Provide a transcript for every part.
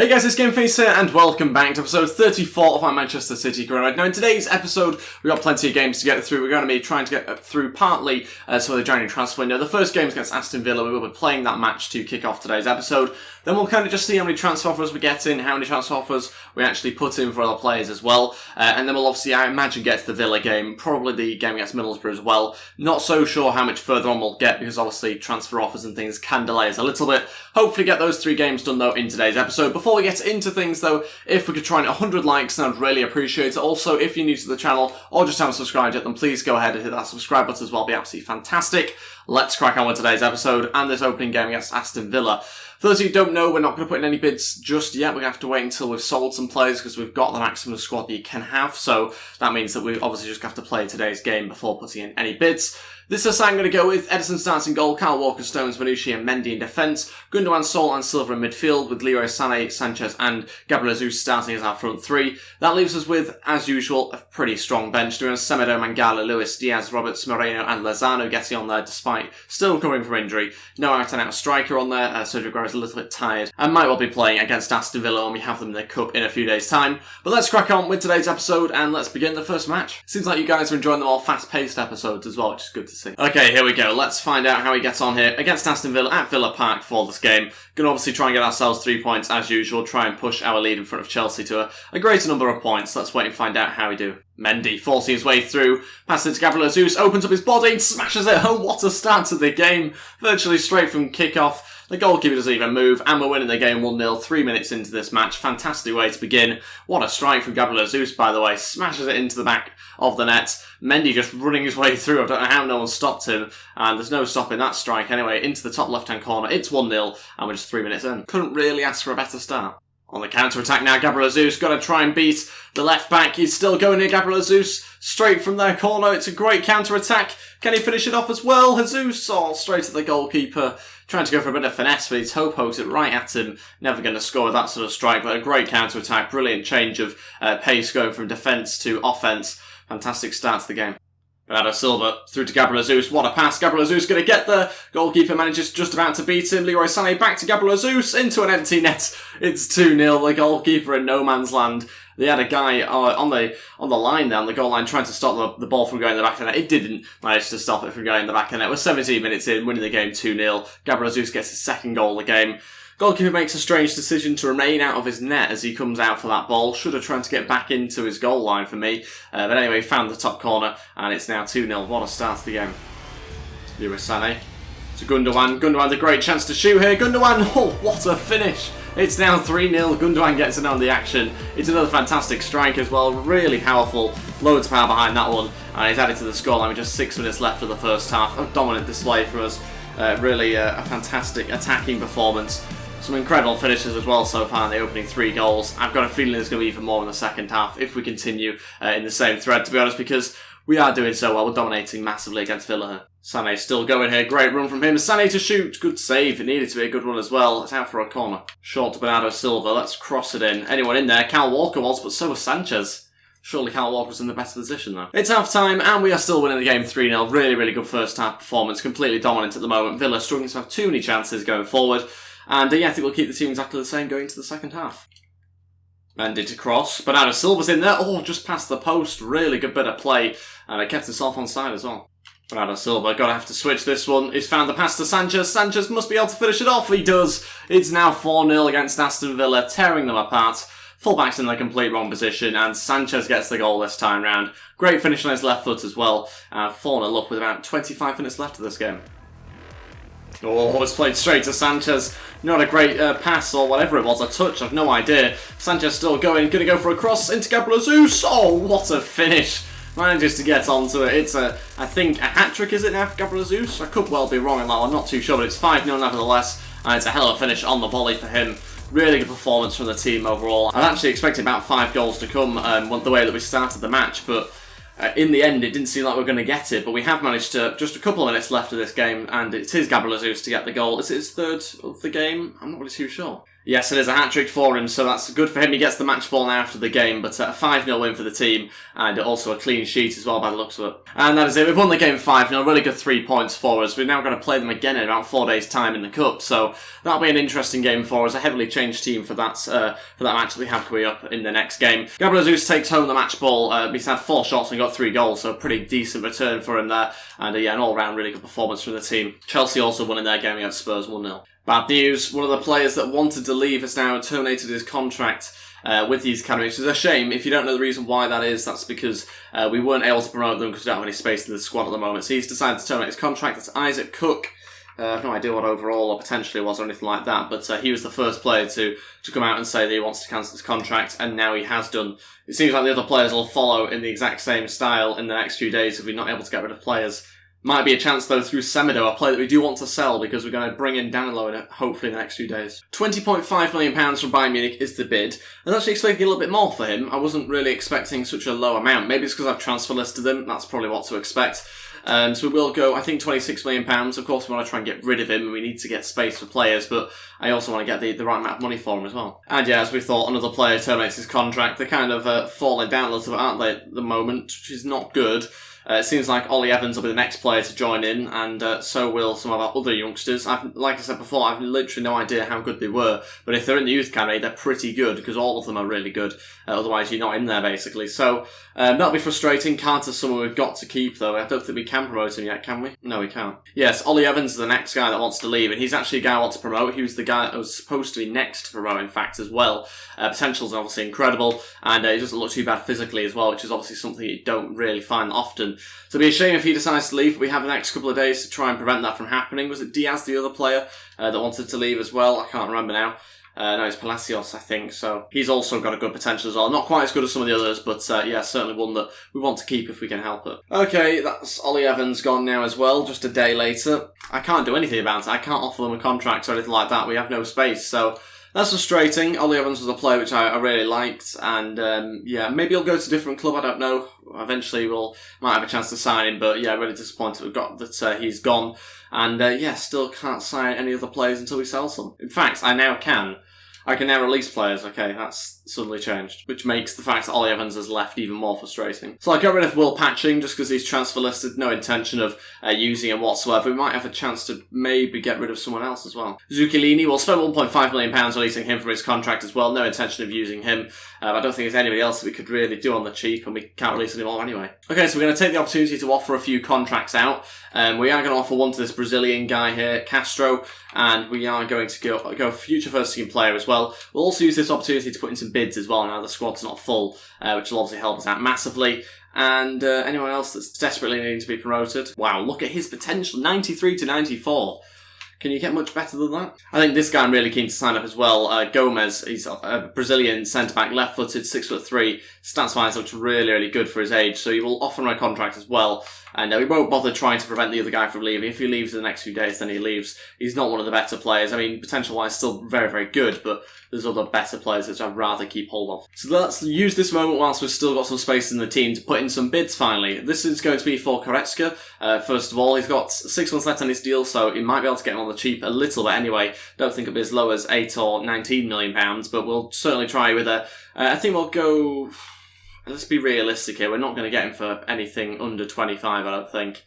Hey guys, it's GameFace here, and welcome back to episode 34 of our Manchester City career. Now in today's episode, we've got plenty of games to get through. We're going to be trying to get through partly some of the January transfer window. The first game is against Aston Villa. We will be playing that match to kick off today's episode. Then we'll kind of just see how many transfer offers we get in, how many transfer offers we actually put in for other players as well. And then we'll obviously, I imagine, get to the Villa game, probably the game against Middlesbrough as well. Not so sure how much further on we'll get because obviously transfer offers and things can delay us a little bit. Hopefully get those three games done though in today's episode. Before we get into things though, if we could try and 100 likes, then I'd really appreciate it. Also, if you're new to the channel or just haven't subscribed yet, then please go ahead and hit that subscribe button as well. It'd be absolutely fantastic. Let's crack on with today's episode and this opening game against Aston Villa. For those of you who don't know, we're not going to put in any bids just yet. We're going to have to wait until we've sold some players because we've got the maximum squad that you can have. So that means that we obviously just have to play today's game before putting in any bids. This is I'm going to go with Ederson starts in goal, Kyle Walker, Stones, Bonucci and Mendy in defence, Gundogan, Sol and Silva in midfield with Leroy Sané, Sanchez and Gabriel Jesus starting as our front three. That leaves us with, as usual, a pretty strong bench. Doing Semedo, Mangala, Lewis, Diaz, Roberts, Moreno and Lozano getting on there despite still recovering from injury. No out-and-out striker on there, Sergio Aguero's a little bit tired and might well be playing against Aston Villa when we have them in the cup in a few days' time. But let's crack on with today's episode and let's begin the first match. Seems like you guys are enjoying the more fast-paced episodes as well, which is good to see. Okay, here we go. Let's find out how he gets on here against Aston Villa at Villa Park for this game. Gonna obviously try and get ourselves 3 points as usual, try and push our lead in front of Chelsea to a greater number of points. Let's wait and find out how we do. Mendy forcing his way through, passes to Gabriel Jesus, opens up his body and smashes it home. What a start to the game. Virtually straight from kickoff. The goalkeeper doesn't even move, and we're winning the game 1-0 3 minutes into this match. Fantastic way to begin. What a strike from Gabriel Jesus, by the way. Smashes it into the back of the net. Mendy just running his way through. I don't know how no one stopped him, and there's no stopping that strike anyway. Into the top left-hand corner. It's 1-0, and we're just 3 minutes in. Couldn't really ask for a better start. On the counter-attack now, Gabriel Jesus got to try and beat the left-back. He's still going near Gabriel Jesus. Straight from their corner. It's a great counter-attack. Can he finish it off as well? Jesus, straight at the goalkeeper. Trying to go for a bit of finesse, but his toe pokes it right at him. Never going to score with that sort of strike, but a great counter-attack. Brilliant change of pace going from defence to offence. Fantastic start to the game. Bernardo Silva through to Gabriel Jesus. What a pass. Gabriel Jesus going to get the goalkeeper manages just about to beat him. Leroy Sané back to Gabriel Jesus into an empty net. It's 2-0. The goalkeeper in no man's land. They had a guy on the line there, on the goal line, trying to stop the ball from going in the back of the net. It didn't manage to stop it from going in the back of the net. We're 17 minutes in, winning the game 2-0. Gabriel Jesus gets his second goal of the game. Goalkeeper makes a strange decision to remain out of his net as he comes out for that ball. Should have tried to get back into his goal line for me. But anyway, found the top corner, and it's now 2-0. What a start to the game. Leroy Sané to Gundogan. Gundogan, a great chance to shoot here. Gundogan, oh, what a finish. It's now 3-0. Gundogan gets in on the action. It's another fantastic strike as well. Really powerful. Loads of power behind that one. And he's added to the scoreline with just 6 minutes left of the first half. A dominant display for us. Really a fantastic attacking performance. Some incredible finishes as well so far in the opening 3 goals. I've got a feeling there's going to be even more in the second half if we continue in the same thread, to be honest, because we are doing so well. We're dominating massively against Villa. Sané still going here. Great run from him. Sané to shoot. Good save. It needed to be a good run as well. It's out for a corner. Short to Bernardo Silva. Let's cross it in. Anyone in there? Kyle Walker was, but so was Sanchez. Surely Kyle Walker's in the better position though. It's half time and we are still winning the game 3-0. Really, really good first half performance. Completely dominant at the moment. Villa struggling to have too many chances going forward. And yeah, I think we'll keep the team exactly the same going into the second half. Mendy to cross. Bernardo Silva's in there. Oh, just past the post. Really good bit of play. And it kept himself on side as well. Bernardo Silva, gotta have to switch this one. He's found the pass to Sanchez. Sanchez must be able to finish it off. He does. It's now 4-0 against Aston Villa, tearing them apart. Fullback's in the complete wrong position, and Sanchez gets the goal this time round. Great finish on his left foot as well. 4-0 up with about 25 minutes left of this game. Oh, it's played straight to Sanchez. Not a great pass or whatever it was, a touch, I've no idea. Sanchez still going, gonna go for a cross into Gabriel Jesus. Oh, what a finish. Manages to get onto it. It's I think a hat-trick, is it now for Gabriel Jesus? I could well be wrong on that one, not too sure, but it's 5-0 nevertheless. And it's a hell of a finish on the volley for him. Really good performance from the team overall. I actually expected about 5 goals to come the way that we started the match, but in the end, it didn't seem like we were going to get it, but we have managed to, just a couple of minutes left of this game, and it is Gabriel Jesus to get the goal. Is it his third of the game? I'm not really too sure. Yes, it is a hat-trick for him, so that's good for him. He gets the match ball now after the game, but a 5-0 win for the team, and also a clean sheet as well by the looks of it. And that is it. We've won the game 5-0, really good 3 points for us. We're now going to play them again in about 4 days' time in the Cup, so that'll be an interesting game for us. A heavily changed team for that match that we have coming up in the next game. Gabriel Jesus takes home the match ball. He's had 4 shots and got 3 goals, so a pretty decent return for him there. And yeah, an all-round really good performance from the team. Chelsea also won in their game against Spurs 1-0. Bad news, one of the players that wanted to leave has now terminated his contract with the youth academy, which is a shame. If you don't know the reason why that is, that's because we weren't able to promote them because we don't have any space in the squad at the moment. So he's decided to terminate his contract. That's Isaac Cook. I have no idea what overall or potentially was or anything like that, but he was the first player to come out and say that he wants to cancel his contract, and now he has done. It seems like the other players will follow in the exact same style in the next few days if we're not able to get rid of players. Might be a chance, though, through Semedo, a player that we do want to sell because we're going to bring in Danilo in it, hopefully in the next few days. £20.5 million from Bayern Munich is the bid. I was actually expecting a little bit more for him. I wasn't really expecting such a low amount. Maybe it's because I've transfer listed him. That's probably what to expect. So we will go, I think, £26 million. Of course, we want to try and get rid of him, and we need to get space for players, but I also want to get the right amount of money for him as well. And yeah, as we thought, another player terminates his contract. They're kind of falling down a little bit, aren't they, at the moment, which is not good. It seems like Ollie Evans will be the next player to join in, and so will some of our other youngsters. Like I said before, I've literally no idea how good they were, but if they're in the youth academy, they're pretty good, because all of them are really good. Otherwise, you're not in there, basically. So, that'll be frustrating. Carter's someone we've got to keep, though. I don't think we can promote him yet, can we? No, we can't. Yes, Ollie Evans is the next guy that wants to leave, and he's actually a guy I want to promote. He was the guy that was supposed to be next to promote, in fact, as well. Potential's obviously incredible, and he doesn't look too bad physically as well, which is obviously something you don't really find often. So it'd be a shame if he decides to leave, but we have the next couple of days to try and prevent that from happening. Was it Diaz, the other player, that wanted to leave as well? I can't remember now. No, it's Palacios, I think, so he's also got a good potential as well. Not quite as good as some of the others, but yeah, certainly one that we want to keep if we can help it. Okay, that's Ollie Evans gone now as well, just a day later. I can't do anything about it. I can't offer them a contract or anything like that. We have no space, so that's frustrating. Ollie Evans was a player which I really liked, and yeah, maybe he'll go to a different club, I don't know. Eventually might have a chance to sign him, but yeah, really disappointed we've got that he's gone. And yeah, still can't sign any other players until we sell some. In fact, I can now release players. Okay, that's suddenly changed, which makes the fact that Ollie Evans has left even more frustrating. So I got rid of Will Patching just because he's transfer listed, no intention of using him whatsoever. We might have a chance to maybe get rid of someone else as well. Zucchini, we'll spend £1.5 million releasing him from his contract as well, no intention of using him. I don't think there's anybody else that we could really do on the cheap, and we can't release any more anyway. Okay, so we're going to take the opportunity to offer a few contracts out. We are going to offer one to this Brazilian guy here, Castro, and we are going to go future first team player as well. We'll also use this opportunity to put in some bids as well now the squad's not full, which will obviously help us out massively. And anyone else that's desperately needing to be promoted. Wow, look at his potential, 93 to 94. Can you get much better than that? I think this guy I'm really keen to sign up as well. Gomez, he's a Brazilian centre-back, left-footed, 6'3". Stats-wise looks really, really good for his age, so he will offer him a contract as well. And we won't bother trying to prevent the other guy from leaving. If he leaves in the next few days, then he leaves. He's not one of the better players. I mean, potential-wise, still very, very good, but there's other better players that I'd rather keep hold of. So let's use this moment whilst we've still got some space in the team to put in some bids finally. This is going to be for Koretska. First of all, he's got 6 months left on his deal, so he might be able to get him on the cheap a little bit anyway. Don't think it'll be as low as £8 or £19 million, but we'll certainly try with a... I think we'll go... Let's be realistic here. We're not going to get him for anything under 25, I don't think.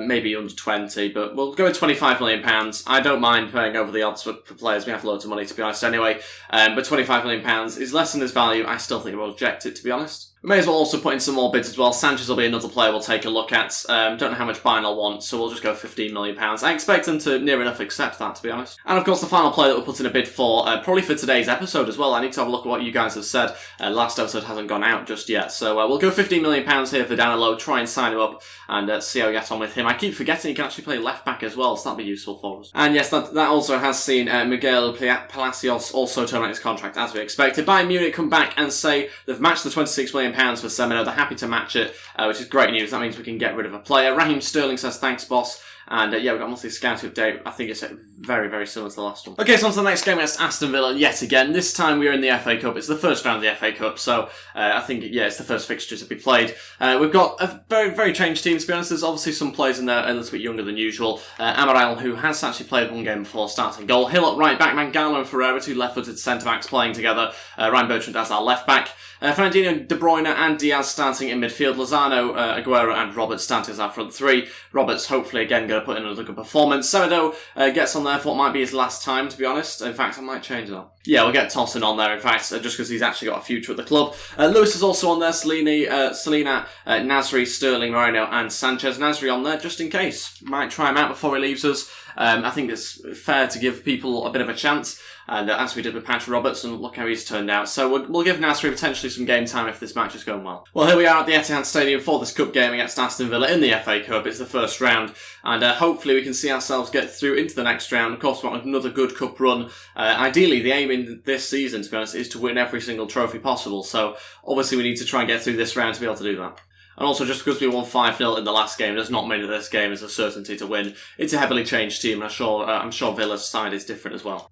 Maybe under 20, but we'll go with £25 million. I don't mind paying over the odds for players. We have loads of money, to be honest, anyway. But £25 million is less than his value. I still think we'll reject it, to be honest. We may as well also put in some more bids as well. Sanchez will be another player we'll take a look at. Don't know how much buying I'll want, so we'll just go £15 million. I expect them to near enough accept that, to be honest. And of course, the final player that we'll put in a bid for, probably for today's episode as well. I need to have a look at what you guys have said. Last episode hasn't gone out just yet, so we'll go £15 million here for Danilo, try and sign him up and see how we get on with him. I keep forgetting he can actually play left back as well, so that'll be useful for us. And yes, that also has seen Miguel Palacios also terminate his contract as we expected. Bayern Munich come back and say they've matched the £26 million for Semedo. They're happy to match it, which is great news. That means we can get rid of a player. Raheem Sterling says, thanks, boss. And yeah, we've got a monthly scouting update. I think it's very, very similar to the last one. Okay, so on to the next game against Aston Villa yet again. This time we're in the FA Cup. It's the first round of the FA Cup, so I think, yeah, it's the first fixture to be played. We've got a very, very changed team, to be honest. There's obviously some players in there a little bit younger than usual. Amaral, who has actually played one game before, starting goal. Hill at right back, Mangala and Ferreira, two left-footed centre-backs playing together. Ryan Bertrand as our left back. Fernandinho, De Bruyne and Diaz starting in midfield. Lozano, Aguero and Roberts starting as our front three. Roberts hopefully again going to put in another good performance. Semedo gets on there for what might be his last time, to be honest. In fact, I might change that. Yeah, we'll get Tosin on there, in fact, just because he's actually got a future at the club. Lewis is also on there. Selena, Nasri, Sterling, Moreno and Sanchez. Nasri on there just in case. Might try him out before he leaves us. I think it's fair to give people a bit of a chance. And as we did with Patrick Roberts, and look how he's turned out. So we'll give Nasri potentially some game time if this match is going well. Well, here we are at the Etihad Stadium for this cup game against Aston Villa in the FA Cup. It's the first round, and hopefully we can see ourselves get through into the next round. Of course, we want another good cup run. Ideally, the aim in this season, to be honest, is to win every single trophy possible. So obviously we need to try and get through this round to be able to do that. And also, just because we won 5-0 in the last game does not mean that this game is a certainty to win. It's a heavily changed team, and I'm sure Villa's side is different as well.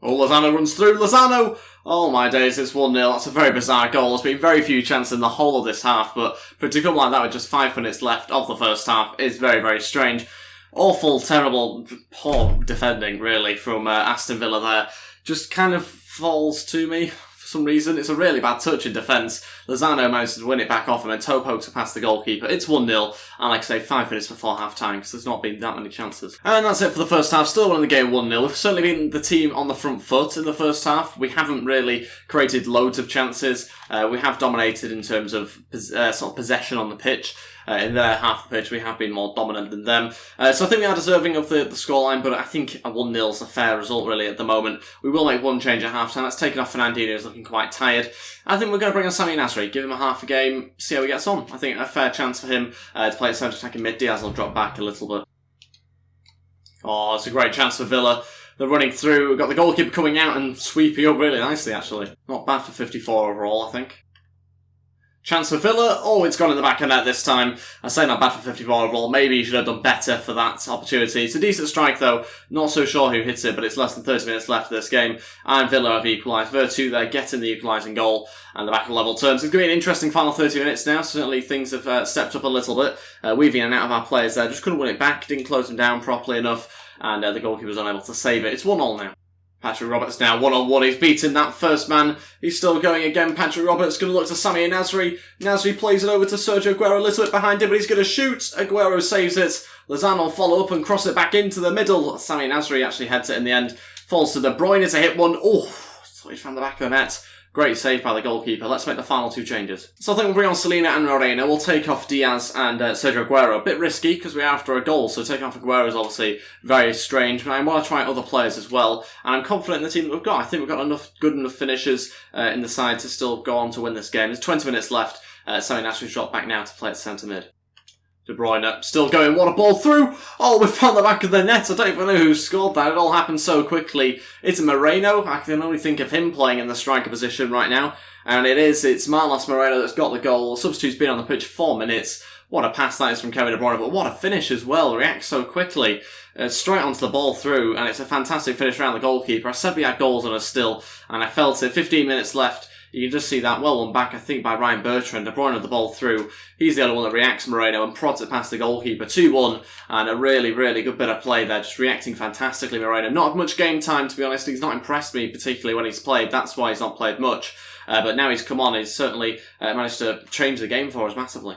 Oh, Lozano runs through. Lozano! Oh my days, it's 1-0. That's a very bizarre goal. There's been very few chances in the whole of this half, but for it to come like that with just 5 minutes left of the first half is very, very strange. Awful, terrible, poor defending, really, from Aston Villa there. Just kind of falls to me. For some reason, it's a really bad touch in defence. Lozano manages to win it back off him and toe pokes it past the goalkeeper. It's 1-0, and like I say, 5 minutes before half-time, because there's not been that many chances. And that's it for the first half. Still winning the game 1-0. We've certainly been the team on the front foot in the first half. We haven't really created loads of chances. We have dominated in terms of sort of possession on the pitch. In their half of the pitch, we have been more dominant than them. So I think we are deserving of the scoreline, but I think a 1-0 is a fair result, really, at the moment. We will make one change at half-time. That's taken off Fernandinho, who's looking quite tired. I think we're going to bring on Sami Nasri, give him a half a game, see how he gets on. I think a fair chance for him to play at centre attacking mid. Diaz will drop back a little bit. Oh, it's a great chance for Villa. They're running through. We've got the goalkeeper coming out and sweeping up really nicely, actually. Not bad for 54 overall, I think. Chance for Villa. Oh, it's gone in the back of net this time. I say not bad for 54 overall. Maybe he should have done better for that opportunity. It's a decent strike, though. Not so sure who hits it, but it's less than 30 minutes left of this game. And Villa have equalised. Virtu, they're getting the equalising goal. And the back of level terms. It's going to be an interesting final 30 minutes now. Certainly things have stepped up a little bit. Weaving in and out of our players there. Just couldn't win it back. Didn't close them down properly enough. And the goalkeeper was unable to save it. It's 1-1 now. Patrick Roberts now, one-on-one. He's beaten that first man. He's still going again. Patrick Roberts going to look to Sami and Nasri. Nasri plays it over to Sergio Aguero, a little bit behind him, but he's going to shoot. Aguero saves it. Lozano will follow up and cross it back into the middle. Sami Nasri actually heads it in the end. Falls to De Bruyne to hit one. Oh, thought he found the back of the net. Great save by the goalkeeper. Let's make the final two changes. So I think we'll bring on Selena and Moreno. We'll take off Diaz and Sergio Aguero. A bit risky because we're after a goal, so taking off Aguero is obviously very strange. But I want to try other players as well. And I'm confident in the team that we've got. I think we've got enough good enough finishers in the side to still go on to win this game. There's 20 minutes left. Sami Nasri's dropped back now to play at centre mid. De Bruyne still going, what a ball through! Oh, we found the back of the net. I don't even know who scored that. It all happened so quickly. It's Moreno. I can only think of him playing in the striker position right now. And it's Marlos Moreno that's got the goal. The substitute's been on the pitch 4 minutes. What a pass that is from Kevin De Bruyne, but what a finish as well. Reacts so quickly. Straight onto the ball through, and it's a fantastic finish around the goalkeeper. I said we had goals on us still, and I felt it. 15 minutes left. You can just see that well one back, I think, by Ryan Bertrand. De Bruyne had the ball through. He's the only one that reacts, Moreno, and prods it past the goalkeeper. 2-1, and a really, really good bit of play there. Just reacting fantastically, Moreno. Not much game time, to be honest. He's not impressed me, particularly when he's played. That's why he's not played much. But now he's come on. He's certainly managed to change the game for us massively.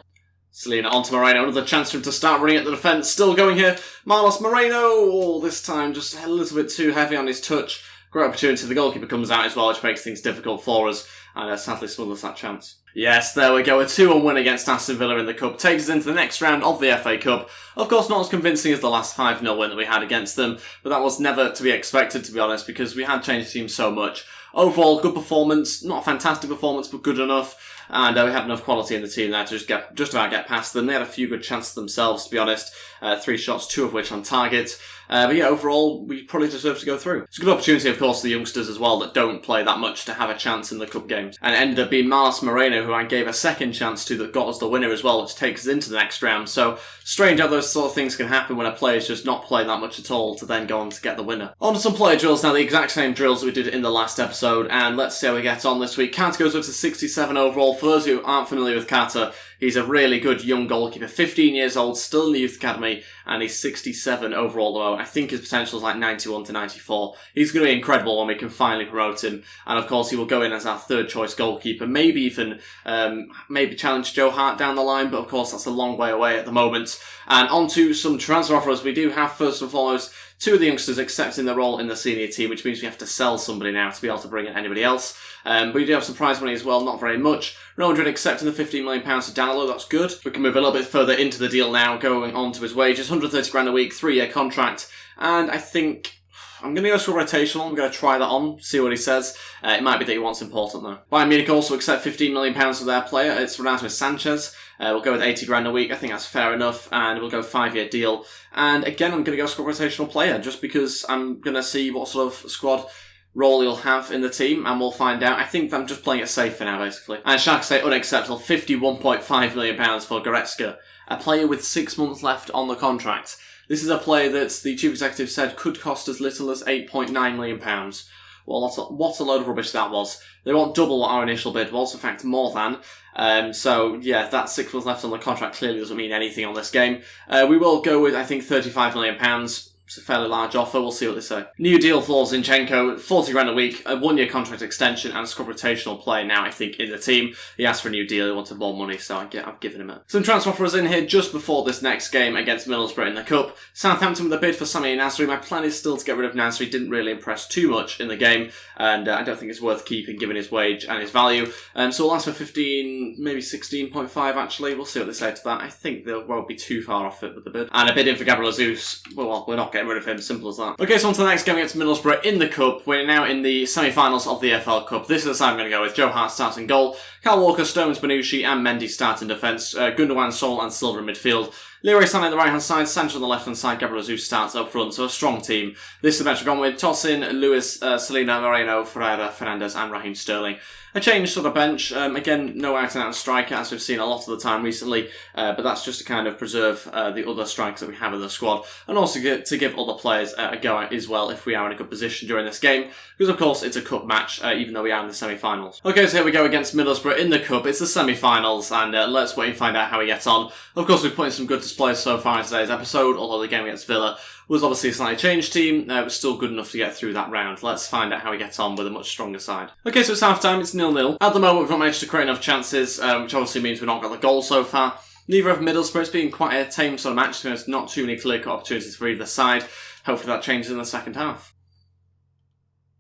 Selena onto Moreno. Another chance for him to start running at the defence. Still going here. Marlos Moreno. Oh, this time just a little bit too heavy on his touch. Great opportunity. The goalkeeper comes out as well, which makes things difficult for us. And sadly smothers that chance. Yes, there we go. A 2-1 win against Aston Villa in the Cup takes us into the next round of the FA Cup. Of course, not as convincing as the last 5-0 win that we had against them, but that was never to be expected, to be honest, because we had changed the team so much. Overall, good performance. Not a fantastic performance, but good enough. And we had enough quality in the team there to just about get past them. They had a few good chances themselves, to be honest. 3 shots, 2 of which on target. But yeah, overall, we probably deserve to go through. It's a good opportunity, of course, for the youngsters as well that don't play that much to have a chance in the cup games. And it ended up being Marlos Moreno Moreno, who I gave a second chance to, that got us the winner as well, which takes us into the next round. So strange how those sort of things can happen when a player's just not playing that much at all to then go on to get the winner. On to some player drills now, the exact same drills that we did in the last episode, and let's see how we get on this week. Carter goes up to 67 overall. For those who aren't familiar with Carter, he's a really good young goalkeeper, 15 years old, still in the youth academy, and he's 67 overall though. I think his potential is like 91 to 94. He's going to be incredible when we can finally promote him, and of course he will go in as our third choice goalkeeper, maybe even maybe challenge Joe Hart down the line, but of course that's a long way away at the moment. And on to some transfer offers. We do have, first and foremost, two of the youngsters accepting their role in the senior team, which means we have to sell somebody now to be able to bring in anybody else. But we do have some prize money as well, not very much. Real Madrid accepting the £15 million to Danilo, that's good. We can move a little bit further into the deal now, going on to his wages. 130 grand a week, 3-year contract, and I think I'm going to go for rotational. I'm going to try that on, see what he says. It might be that he wants important though. Bayern Munich also accept £15 million for their player. It's Renato Sanchez. We'll go with 80 grand a week. I think that's fair enough, and we'll go 5-year deal. And again, I'm going to go squad rotational player, just because I'm going to see what sort of squad role he'll have in the team, and we'll find out. I think I'm just playing it safe for now, basically. And Schalke say unacceptable, £51.5 million for Goretzka, a player with 6 months left on the contract. This is a player that the chief executive said could cost as little as £8.9 million. Well, what a load of rubbish that was. They want double what our initial bid was, in fact more than. So yeah, that 6 months left on the contract clearly doesn't mean anything on this game. We will go with, I think, £35 million. It's a fairly large offer, we'll see what they say. New deal for Zinchenko, 40 grand a week, a 1-year contract extension, and a squad rotational play now, I think, in the team. He asked for a new deal, he wanted more money, so I've given him it. Some transfer offers in here just before this next game against Middlesbrough in the Cup. Southampton with a bid for Sami Nasri. My plan is still to get rid of Nasri, didn't really impress too much in the game, and I don't think it's worth keeping given his wage and his value. So we'll ask for 15, maybe 16.5 actually, we'll see what they say to that. I think they won't be too far off it with the bid. And a bid in for Gabriel Jesus. Well, we're not getting rid of him, simple as that. Okay, so on to the next game against Middlesbrough in the Cup. We're now in the semi-finals of the EFL Cup. This is the side I'm going to go with. Joe Hart starting goal, Kyle Walker, Stones, Bonucci and Mendy start in defence, Gundogan, Sol and Silva in midfield. Leroy Sané on the right hand side, Sancho on the left hand side, Gabriel Jesus starts up front, so a strong team. This is the match we've gone with Tosin, Luis, Selena, Moreno, Ferreira, Fernandez and Raheem Sterling. A change to the bench, again, no out-and-out striker as we've seen a lot of the time recently, but that's just to kind of preserve the other strikers that we have in the squad, and also to give other players a go as well if we are in a good position during this game, because of course it's a cup match, even though we are in the semi-finals. Okay, so here we go against Middlesbrough in the cup. It's the semi-finals, and let's wait and find out how we get on. Of course, we've put in some good displays so far in today's episode, although the game against Villa was obviously a slightly changed team, it was still good enough to get through that round. Let's find out how we get on with a much stronger side. Okay, so it's half-time, it's 0-0. At the moment, we've not managed to create enough chances, which obviously means we've not got the goal so far. Neither of Middlesbrough. It's been quite a tame sort of match, so there's not too many clear-cut opportunities for either side. Hopefully that changes in the second half.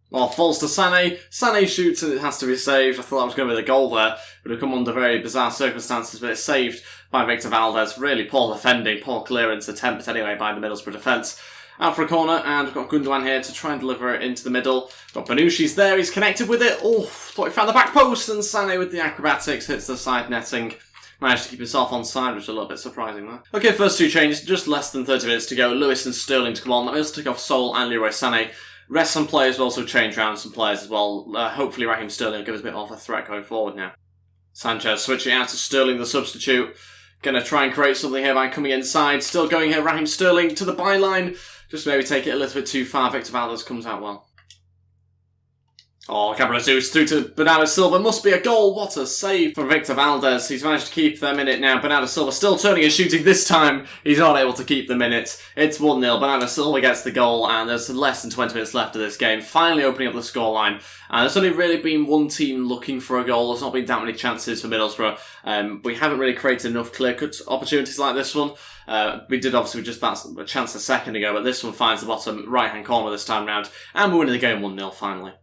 Well, falls to Sané. Sané shoots and it has to be saved. I thought that was going to be the goal there. It would have come under very bizarre circumstances, but it's saved by Victor Valdez. Really poor defending, poor clearance attempt anyway by the Middlesbrough defence. Out for a corner, and we've got Gundogan here to try and deliver it into the middle. Got Bonucci's there, he's connected with it. Oh, thought he found the back post, and Sané with the acrobatics hits the side netting. Managed to keep himself on side, which is a little bit surprising there. Okay, first two changes, just less than 30 minutes to go. Lewis and Sterling to come on. That means to take off Sol and Leroy Sané. Rest some players, will also change around some players as well. Hopefully Raheem Sterling will give us a bit more of a threat going forward now. Sanchez switching out to Sterling, the substitute. Gonna try and create something here by coming inside. Still going here, Raheem Sterling to the byline. Just maybe take it a little bit too far. Victor Valdez comes out well. Oh, Gabriel Jesus through to Bernardo Silva. Must be a goal. What a save from Victor Valdez. He's managed to keep them in it now. Bernardo Silva still turning and shooting this time. He's not able to keep them in it. It's 1-0. Bernardo Silva gets the goal, and there's less than 20 minutes left of this game. Finally opening up the scoreline. And there's only really been one team looking for a goal. There's not been that many chances for Middlesbrough. We haven't really created enough clear-cut opportunities like this one. We did obviously just that a chance a second ago, but this one finds the bottom right-hand corner this time round. And we're winning the game 1-0 finally.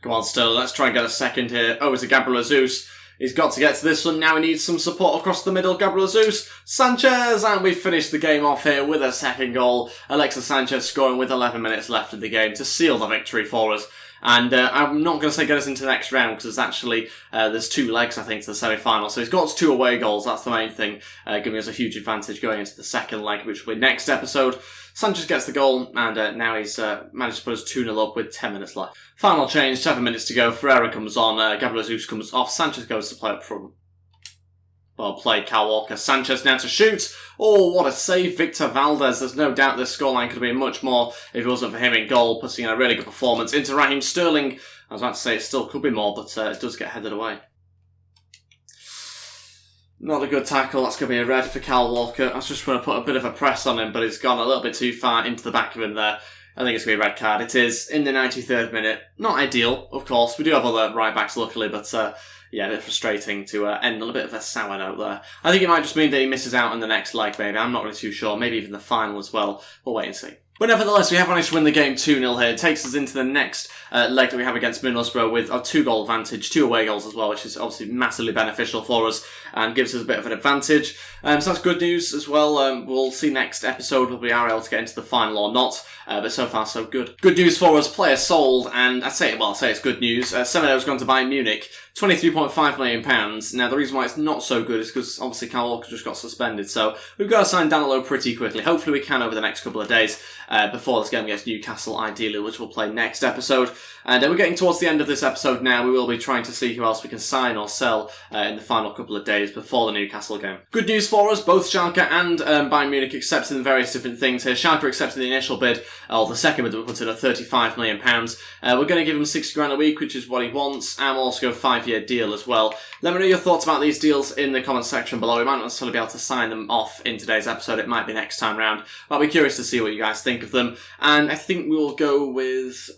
Come on, Sterling, let's try and get a second here. Over to Gabriel Jesus. He's got to get to this one. Now he needs some support across the middle. Gabriel Jesus. Sanchez! And we finished the game off here with a second goal. Alexis Sanchez scoring with 11 minutes left in the game to seal the victory for us. And I'm not going to say get us into the next round, because actually there's 2 legs, I think, to the semi-final. So he's got 2 away goals. That's the main thing, giving us a huge advantage going into the second leg, which will be next episode. Sanchez gets the goal, and now he's managed to put us 2-0 up with 10 minutes left. Final change, 7 minutes to go. Ferreira comes on, Gabriel Jesus comes off, Sanchez goes to play up front. Well played, Kyle Walker. Sanchez now to shoot. Oh, what a save, Victor Valdez. There's no doubt this scoreline could have been much more if it wasn't for him in goal, putting in a really good performance. Into Raheem Sterling. I was about to say it still could be more, but it does get headed away. Not a good tackle. That's going to be a red for Kyle Walker. I was just trying to put a bit of a press on him, but he's gone a little bit too far into the back of him there. I think it's going to be a red card. It is in the 93rd minute. Not ideal, of course. We do have other right-backs, luckily, but yeah, a bit frustrating to end on a bit of a sour note there. I think it might just mean that he misses out on the next leg, maybe. I'm not really too sure. Maybe even the final as well. We'll wait and see. But nevertheless, we have managed to win the game 2-0 here. It takes us into the next leg that we have against Middlesbrough with a 2-goal advantage, 2 away goals as well, which is obviously massively beneficial for us and gives us a bit of an advantage. So that's good news as well. We'll see next episode whether we are able to get into the final or not. But so far, so good. Good news for us. Player sold, and I'll say it's good news. Semedo's gone to Bayern Munich. £23.5 million. Now, the reason why it's not so good is because obviously Kyle Walker just got suspended. So we've got to sign Danilo pretty quickly. Hopefully we can over the next couple of days before this game against Newcastle, ideally, which we'll play next episode. And we're getting towards the end of this episode now. We will be trying to see who else we can sign or sell in the final couple of days before the Newcastle game. Good news for us, both Schalke and Bayern Munich accepting various different things here. Schalke accepted the initial bid, or the second bid that we put in at £35 million. We're going to give him 60 grand a week, which is what he wants, and we'll also go 5-year deal as well. Let me know your thoughts about these deals in the comments section below. We might not necessarily be able to sign them off in today's episode. It might be next time round. But I'll be curious to see what you guys think of them. And I think we'll go with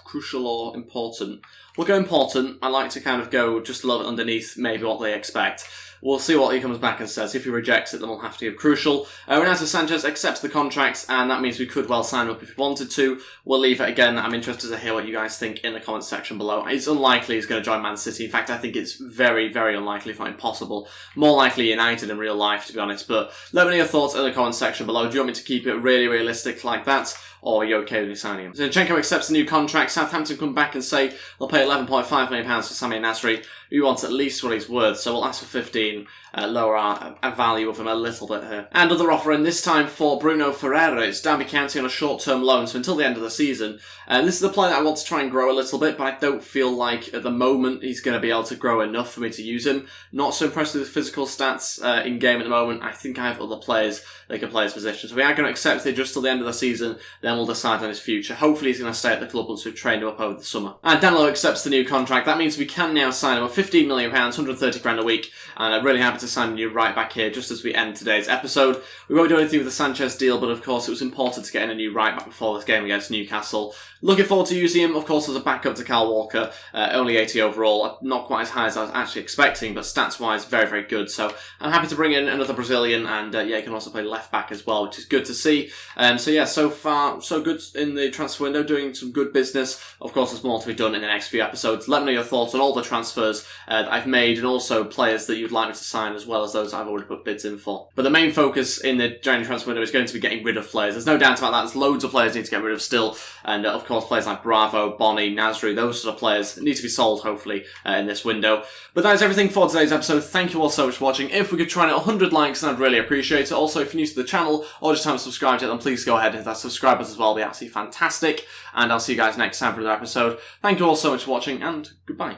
crucial or important. We'll go important. I like to kind of go just a little bit underneath maybe what they expect. We'll see what he comes back and says. If he rejects it, then we'll have to give crucial. Renato Sanchez accepts the contract, and that means we could well sign him up if we wanted to. We'll leave it again. I'm interested to hear what you guys think in the comments section below. It's unlikely he's going to join Man.City. In fact, I think it's very, very unlikely, if not impossible. More likely United in real life, to be honest. But let me know your thoughts in the comments section below. Do you want me to keep it really realistic like that? Or are you okay with me signing him? Zinchenko accepts the new contract. Southampton come back and say they'll pay £11.5 million for Samir Nasri. We want at least what he's worth, so we'll ask for 15, lower our value of him a little bit here. And other offer in this time for Bruno Ferreira. It's Derby County on a short-term loan, so until the end of the season. This is the player that I want to try and grow a little bit, but I don't feel like at the moment he's going to be able to grow enough for me to use him. Not so impressed with his physical stats in-game at the moment. I think I have other players that can play his position. So we are going to accept it just till the end of the season, then we'll decide on his future. Hopefully he's going to stay at the club once we've trained him up over the summer. And Danilo accepts the new contract. That means we can now sign him at £15 million, 130 grand a week, and I'm really happy to sign a new right back here just as we end today's episode. We won't do anything with the Sanchez deal, but of course it was important to get in a new right back before this game against Newcastle. Looking forward to using him, of course, as a backup to Kyle Walker. Only 80 overall, not quite as high as I was actually expecting, but stats-wise, very, very good. So I'm happy to bring in another Brazilian, and yeah, he can also play left back as well, which is good to see. So yeah, so far, so good in the transfer window, doing some good business. Of course, there's more to be done in the next few episodes. Let me know your thoughts on all the transfers that I've made, and also players that you'd like me to sign, as well as those I've already put bids in for. But the main focus in the January transfer window is going to be getting rid of players. There's no doubt about that. There's loads of players need to get rid of still, and of course, players like Bravo, Bonnie, Nasri, those sort of players need to be sold, hopefully, in this window. But that is everything for today's episode. Thank you all so much for watching. If we could try and hit 100 likes, then I'd really appreciate it. Also, if you're new to the channel, or just haven't subscribed yet, then please go ahead and hit that subscribe button as well. It'll be absolutely fantastic. And I'll see you guys next time for another episode. Thank you all so much for watching, and goodbye.